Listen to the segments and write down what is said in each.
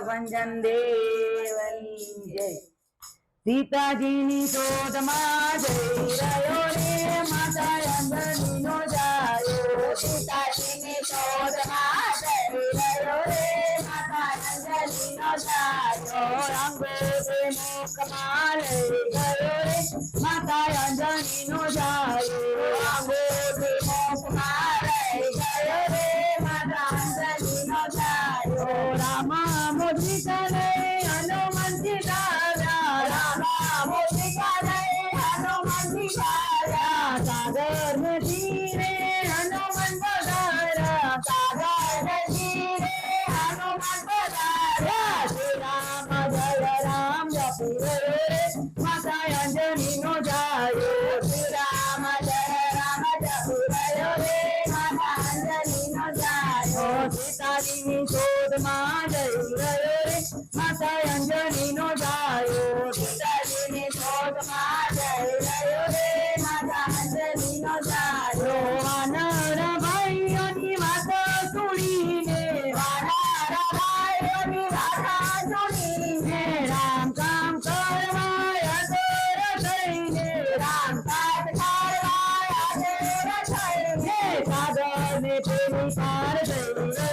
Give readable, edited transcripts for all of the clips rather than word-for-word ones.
ભંજન દેવની જય સીતાજીની શોધમાં જઈ રહ્યો રે માતા અંજનીનો જાયો સીતાજીની શોધમાં જઈ રહ્યો રે માતા અંજનીનો જાયો અંગોઠે મુખમાં લઈ ગયો રે માતા અંજનીનો જાયો અંગોઠે મુખમાં લઈ ગયો રે માતા અંજનીનો જાયો રામા મુદ્રિકા લઈ હનુમંતી દાવ્યા રામા મુદ્રિકા લઈ હનુમંતી દાવ્યા સાગર ને તીરે હનુમંત પધાર્યા સાગર ને તીરે હનુમંત પધાર્યા શ્રી રામ જય રામ જપી રહ્યો રે માતા અંજનીનો જાયો શ્રી રામ જય રામ જપી રહ્યો રે માતા અંજનીનો જાયો સીતાજીની શોધમાં જઈ રહ્યો રે માતા અંજનીનો જાયો સીતાજીની શોધમાં જઈ રહ્યો રે માતા અંજનીનો જાયો વાનર ભાઈઓની વાતો સુણીને વાનર ભાઈઓની વાતો સુણીને રામ કામ કરવા અધર થઈને રામ કાજ કરવા અધર થઈને સાગર ને પેલી પાર જઈ રહ્યો રે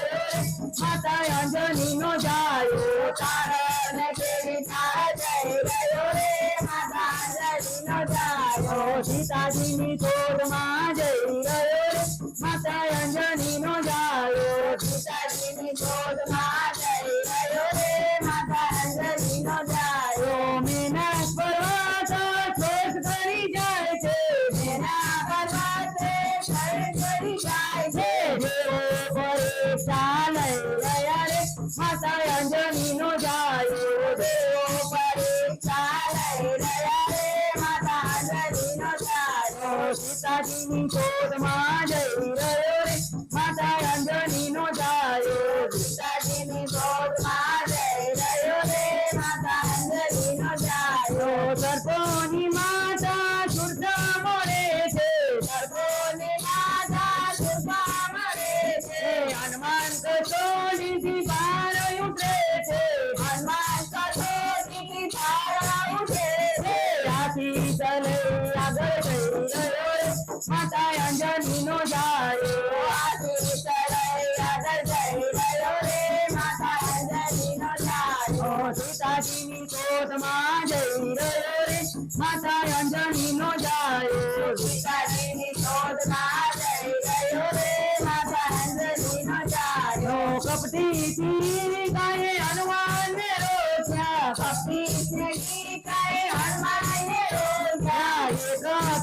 માતા અંજનીનો જાયો સાગર ને પેલી પાર જઈ રહ્યો રે માતા અંજનીનો જાયો સીતાજીની શોધમાં જઈ રહ્યો રે માતા અંજનીનો જાયો સીતાજીની શોધમાં જઈ રહ્યો રે માતા અંજનીનો જાયો મેના પર્વત શોધ કરી જાય છે મેના પર્વતે શરણ કરી જાય છે જેવો પરીક્ષા લઈ રહ્યા રે માતા અંજનીનો જાયો દેવો પરીક્ષા લઈ રહ્યા રે માતા અંજનીનો જાયો સીતાજીની શોધમાં જઈ રહ્યો રે માતા અંજનીનો જાયો સીતાજીની શોધમાં જઈ રહ્યો રે માતા અંજનીનો જાયો સર્પોની માતા સુરતા મળે છે સર્પોની માતા સુરતા મળે છે હનુમાન કસોટીથી પાર ઉતરે છે હનુમાન કસોટીથી પાર ઉતરે છે હાથી ચલે આગળ જઈ રહ્યો રે માતા અંજનીનો જાયો હાથી ચલે આગળ જઈ રહ્યો રે માતા અંજનીનો જાયો સીતાજીની શોધમાં જઈ રહ્યો રે માતા અંજનીનો જાયો સીતાજીની શોધમાં જઈ રહ્યો રે માતા અંજનીનો જાયો કપટી તીરિકાએ હનુમાનને રોક્યા કપટી તીરિકાએ હનુમાનને રોક્યા એક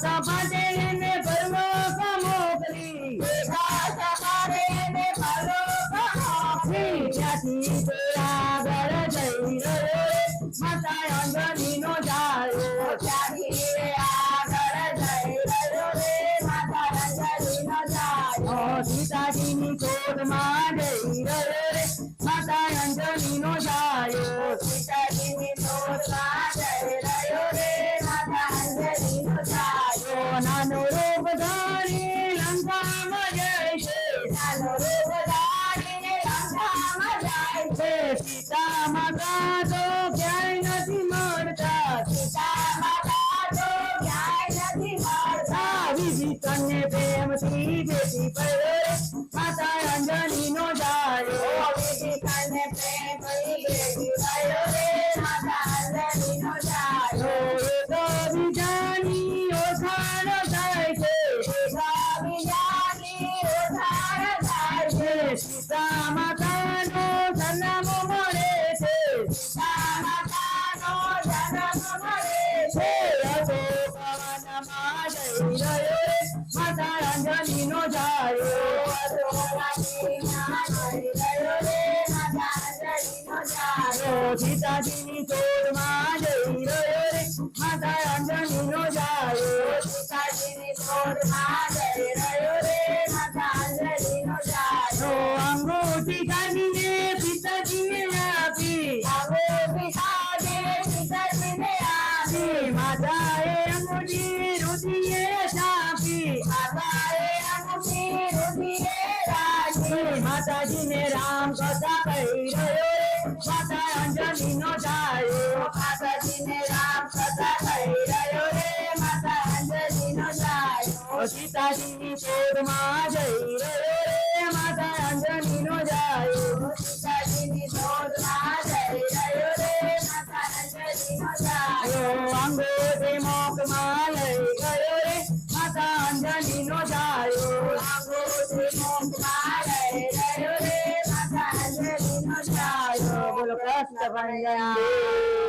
સપાટે એને પરલોક મોકલી સપાટે એને પરલોક મોકલી ત્યાંથી તે આગળ જઈ રહ્યો રે માતા અંજનીનો જાયો ત્યાંથી આગળ જઈ રહ્યો રે માતા અંજનીનો જાયો સીતાજીની શોધમાં જઈ રહ્યો રે માતા અંજનીનો જાયો સીતાજીની શોધમાં જઈ રહ્યો રે માતા અંજનીનો જાયો નાનો રૂપ ધારી લંકામાં જાય છે નાનો રૂપ ધારીને લંકામાં જાય છે સીતા માતા તો ક્યાંય નથી મળતા સીતા માતા તો ક્યાંય નથી મળતા વિભીષણને પ્રેમથી ભેટી પડ્યો રે માતા અંજનીનો જાયો વિભીષણને પ્રેમથી ભેટી પડ્યો રે માતા અંજનીનો જાયો એક બીજાની ઓળખાણ થાય છે બીજાની ઓળખાણ થાય છે સીતા માતાનો જન્મ મળે છે સીતા માતાનો જન્મ મળે છે અશોકવનમાં જઈ રહ્યો રે માતા અંજનીનો જાયો સીતાજીની શોધમાં જઈ રહ્યો રે માતા અંજનીનો જાયો સીતાજીની શોધમાં જઈ રહ્યો રે માતા અંજનીનો જાયો અંગૂઠી કાઢીને પિતાજીને આપી સીતાજીને આપી માતાએ અંગૂઠી રુધિરે છાપી માતાએ અંગૂઠી રુધિરે રાખી માતાજીને રામ કથા કહી રહ્યો રે માતા અંજનીનો જાયો માતાજીને રામ સદા થઈ રહ્યો રે માતા અંજનીનો જાયો સીતાજીની શોધમાં જઈ રહ્યો રે માતા અંજનીનો જાયો સીતાજીની શોધમાં જઈ રહ્યો રે માતા અંજનીનો જાયો અંગોથી મોકમાં લઈ ગયો રે માતા અંજનીનો જાયો અંગોથી મોકમાં લઈ રહ્યો રે માતા અંજનીનો જાયો બોલો કૃષ્ણ ભગવાન